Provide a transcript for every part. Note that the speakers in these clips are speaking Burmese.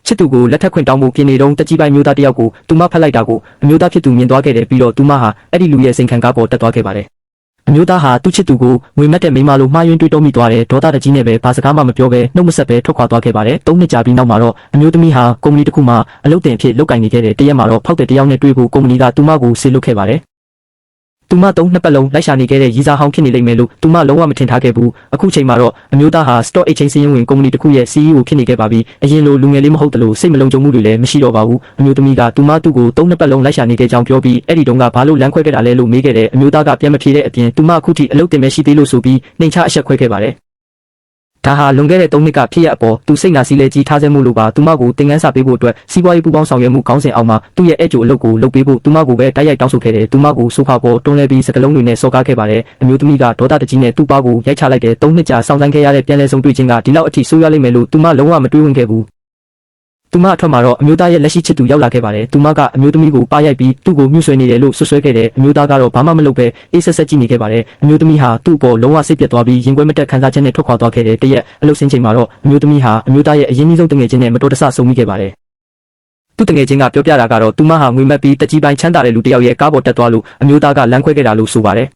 ချစ်သူကိုလက်ထပ်ခွင့်တောင်းဖို့ပြင်နေတုန်းတကြီးပိုင်းမျိုးသားတယောက်ကိုသူမဖက်လိုက်တာကိုအမျိုးသားဖြစ်သူမြင်သွားခဲ့တယ်ပြီးတော့သူမဟာအဲ့ဒီလူရဲ့စိန်ခံကားပေါ်တက်သွားခဲ့ပါတယ်အမျိုးသားဟာသူ့ချစ်သူကိုငွေမက်တဲ့မိန်းမလိုမှားယွင်းတွေးတောမိသွားတယ်ဒေါသတကြီးနဲ့ပဲဘာစကားမှမပြောဘဲနှုတ်မဆက်ပဲထွက်ခွာသွားခဲ့ပါတယ်၃နှစ်ကြာပြီးနောက်မှာတော့အမျိုးသမီးဟာကုမ္ပဏီတစ်ခုမှာအလုပ်တင်အဖြစ်လုပ်ကိုင်နေခဲ့တယ်တရက်မှာတော့ဖောက်တဲ့တယောက်နဲ့တွေ့ဖို့ကုမ္ပဏီကသူမကိုဆေးလွတ်ခဲ့ပါတယ်သူမသုံးနှစ်ပတ်လုံးလိုက်ရှာနေခဲ့တဲ့ရီစာဟောင်းဖြစ်နေလိမ့်မယ်လို့သူမလုံးဝမထင်ထားခဲ့ဘူးအခုချိန်မှာတော့အမျိုးသားဟာ Stock Exchange စီးရင်ဝင်ကုမ္ပဏီတစ်ခုရဲ့ CEO ဖြစ်နေခဲ့ပါပြီအရင်လိုလူငယ်လေးမဟုတ်တလို့စိတ်မလုံခြုံမှုတွေလည်းမရှိတော့ပါဘူးအမျိုးသမီးကသူ့ကိုသုံးနှစ်ပတ်လုံးလိုက်ရှာနေခဲ့ကြောင်းပြောပြီးအဲ့ဒီတုန်းကဘာလို့လမ်းခွဲခဲ့တာလဲလို့မေးခဲ့တယ်အမျိုးသားကပြန်မဖြေတဲ့အပြင်သူမအခုထိအလုပ်တင်မရှိသေးလို့ဆိုပြီးနှိမ်ချအဆက်ခွဲခဲ့ပါတယ်ဒါဟာလွန်ခဲ့တဲ့3နှစ်ကဖြစ်ရအပေါ်သူစိတ်နာစီလဲကြီးထားစေမှုလိုပါသူမကိုတင်ငန်းစာပေးဖို့အတွက်စီးပွားရေးပူးပေါင်းဆောင်ရွက်မှုခေါင်းစဉ်အောက်မှာသူ့ရဲ့အဲ့ကျိုးအလုပ်ကိုလုပ်ပေးဖို့သူမကိုပဲတိုက်ရိုက်တောင်းဆိုခဲ့တယ်သူမကိုဆိုဖာပေါ်တွန်းလဲပြီးစကလုံးတွေနဲ့စော်ကားခဲ့ပါတယ်အမျိုးသမီးကဒေါသတကြီးနဲ့သူ့ပါကိုရိုက်ချလိုက်တယ်3နှစ်ကြာစောင့်ဆိုင်းခဲ့ရတဲ့ပြန်လည်ဆုံတွေ့ခြင်းကဒီလောက်အထိဆိုးရွားလိမ့်မယ်လို့သူမလုံးဝမတွေးဝင်ခဲ့ဘူးသူမအထွက်မှာတော့အမျိုးသားရဲ့လက်ရှိချစ်သူရောက်လာခဲ့ပါတယ်သူမကအမျိုးသမီးကိုပါရိုက်ပြီးသူ့ကိုမြှုပ်ဆွဲနေတယ်လို့ဆွဆွဲခဲ့တယ်အမျိုးသားကတော့ဘာမှမလုပ်ပဲအေးဆက်ဆက်ကြည့်နေခဲ့ပါတယ်အမျိုးသမီးဟာသူ့အပေါ်လုံးဝစိတ်ပြတ်သွားပြီးရင်ခွဲမတက်ခံစားချက်နဲ့ထွက်ခွာသွားခဲ့တယ်တရက်အလုပ်ဆင်းချိန်မှာတော့အမျိုးသမီးဟာအမျိုးသားရဲ့အရင်ဆုံးတငယ်ချင်းနဲ့မတော်တဆဆုံမိခဲ့ပါတယ်သူ့တငယ်ချင်းကပြောပြတာကတော့သူမဟာငွေမက်ပြီးတကြီးပိုင်းချမ်းသာတဲ့လူတစ်ယောက်ရဲ့ကားပေါ်တက်သွားလို့အမျိုးသားကလမ်းခွဲခဲ့တာလို့ဆိုပါတယ်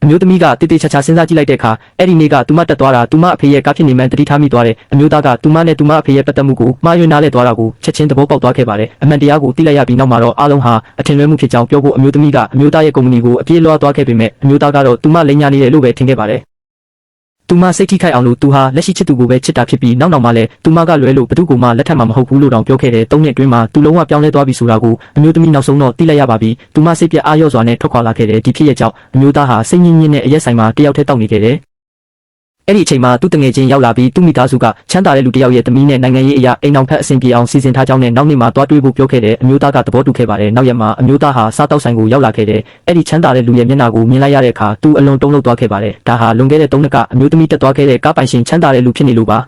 အမျိုးသမီးကတေးသေးချာချာစဉ်းစားကြည့်လိုက်တဲ့အခါအဲ့ဒီနေ့ကသူမတက်သွားတာသူမအဖေရဲ့ကားဖြစ်နေမှန်းတတိထားမိသွားတယ်အမျိုးသားကသူမနဲ့သူမအဖေရဲ့ပတ်သက်မှုကိုမှားယွင်းနားလည်သွားတာကိုချက်ချင်းသဘောပေါက်သွားခဲ့ပါတယ်အမှန်တရားကိုသိလိုက်ရပြီးနောက်မှာတော့အားလုံးဟာအထင်လွဲမှုဖြစ်ကြောင်းပြောဖို့အမျိုးသမီးကအမျိုးသားရဲ့ကုမ္ပဏီကိုအပြေးလွှားသွားခဲ့ပေမဲ့အမျိုးသားကတော့သူမလိမ်ညာနေတယ်လို့ပဲထင်ခဲ့ပါတယ်သူမစိတ်ထိခိုက်အောင်လို့သူဟာလက်ရှိချစ်သူကိုပဲချစ်တာဖြစ်ပြီးနောက်မှလည်းသူမကလွဲလို့ဘသူ့ကိုမှလက်ထပ်မှာမဟုတ်ဘူးလို့တောင်ပြောခဲ့တယ်၃နှစ်အတွင်းမှာသူလုံးဝပြောင်းလဲသွားပြီဆိုတာကိုအမျိုးသမီးနောက်ဆုံးတော့သိလိုက်ရပါပြီသူမစိတ်ပြတ်အားလျော့စွာနဲ့ထွက်ခွာလာခဲ့တယ်ဒီဖြစ်ရဲ့ကြောင့်အမျိုးသားဟာစိတ်ညစ်ညစ်နဲ့အရက်ဆိုင်မှာတယောက်တည်းတောက်နေခဲ့တယ်အဲ့ဒီအချိန်မှာသူ့တငယ်ချင်းရောက်လာပြီးသူ့မိသားစုကချမ်းသာတဲ့လူတစ်ယောက်ရဲ့သမီးနဲ့နိုင်ငံရေးအရာအိမ်အောင်ဖက်အဆင်ပြေအောင်စီစဉ်ထားကြောင်းနဲ့နောက်နေ့မှာတွားတွေ့ဖို့ပြောခဲ့တယ်အမျိုးသားကသဘောတူခဲ့ပါတယ်နောက်ရက်မှာအမျိုးသားဟာစားတောက်ဆိုင်ကိုရောက်လာခဲ့တယ်အဲ့ဒီချမ်းသာတဲ့လူရဲ့မျက်နှာကိုမြင်လိုက်ရတဲ့အခါသူအလွန်တုန်လှုပ်သွားခဲ့ပါတယ်ဒါဟာလွန်ခဲ့တဲ့3နှစ်ကအမျိုးသမီးတက်သွားခဲ့တဲ့ကားပိုင်ရှင်ချမ်းသာတဲ့လူဖြစ်နေလို့ပါ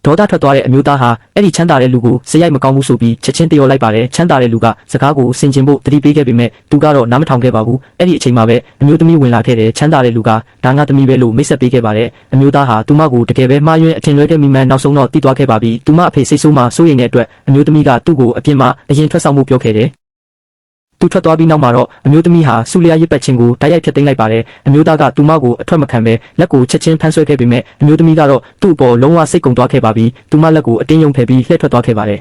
ဒေါသထွက်သွားတဲ့အမျိုးသားဟာအဲ့ဒီချမ်းသာတဲ့လူကိုစရိုက်မကောင်းဘူးဆိုပြီးချက်ချင်းတယောလိုက်ပါတယ်ချမ်းသာတဲ့လူကစကားကိုဆင်ခြင်ဖို့တတိပေးခဲ့ပေမဲ့သူကတော့နားမထောင်ခဲ့ပါဘူးအဲ့ဒီအချိန်မှာပဲအမျိုးသမီးဝင်လာခဲ့တယ်ချမ်းသာတဲ့လူကဒါငါသမီးပဲလို့မိတ်ဆက်ပေးခဲ့ပါတယ်အမျိုးသားဟာသူမကိုတကယ်ပဲမှားယွင်းအထင်လွဲတဲ့မိမှန်နောက်ဆုံးတော့တီးသွားခဲ့ပါပြီသူမအဖေစိတ်ဆိုးမှစိုးရိမ်တဲ့အတွက်အမျိုးသမီးကသူ့ကိုအပြစ်မှာအရင်ထွက်ဆောင်မှုပြောခဲ့တယ်သူထွက်သွားပြီးနောက်မှာတော့အမျိုးသမီးဟာဆူလျာရစ်ပတ်ချင်းကိုတိုက်ရိုက်ဖျက်သိမ်းလိုက်ပါတယ်အမျိုးသားကသူမကိုအထွက်မခံပဲလက်ကိုချက်ချင်းဖမ်းဆွဲခဲ့ပေမဲ့အမျိုးသမီးကတော့သူ့အပေါ်လုံးဝစိတ်ကုန်သွားခဲ့ပါပြီသူမလက်ကိုအတင်းယုံဖယ်ပြီးလှည့်ထွက်သွားခဲ့ပါတယ်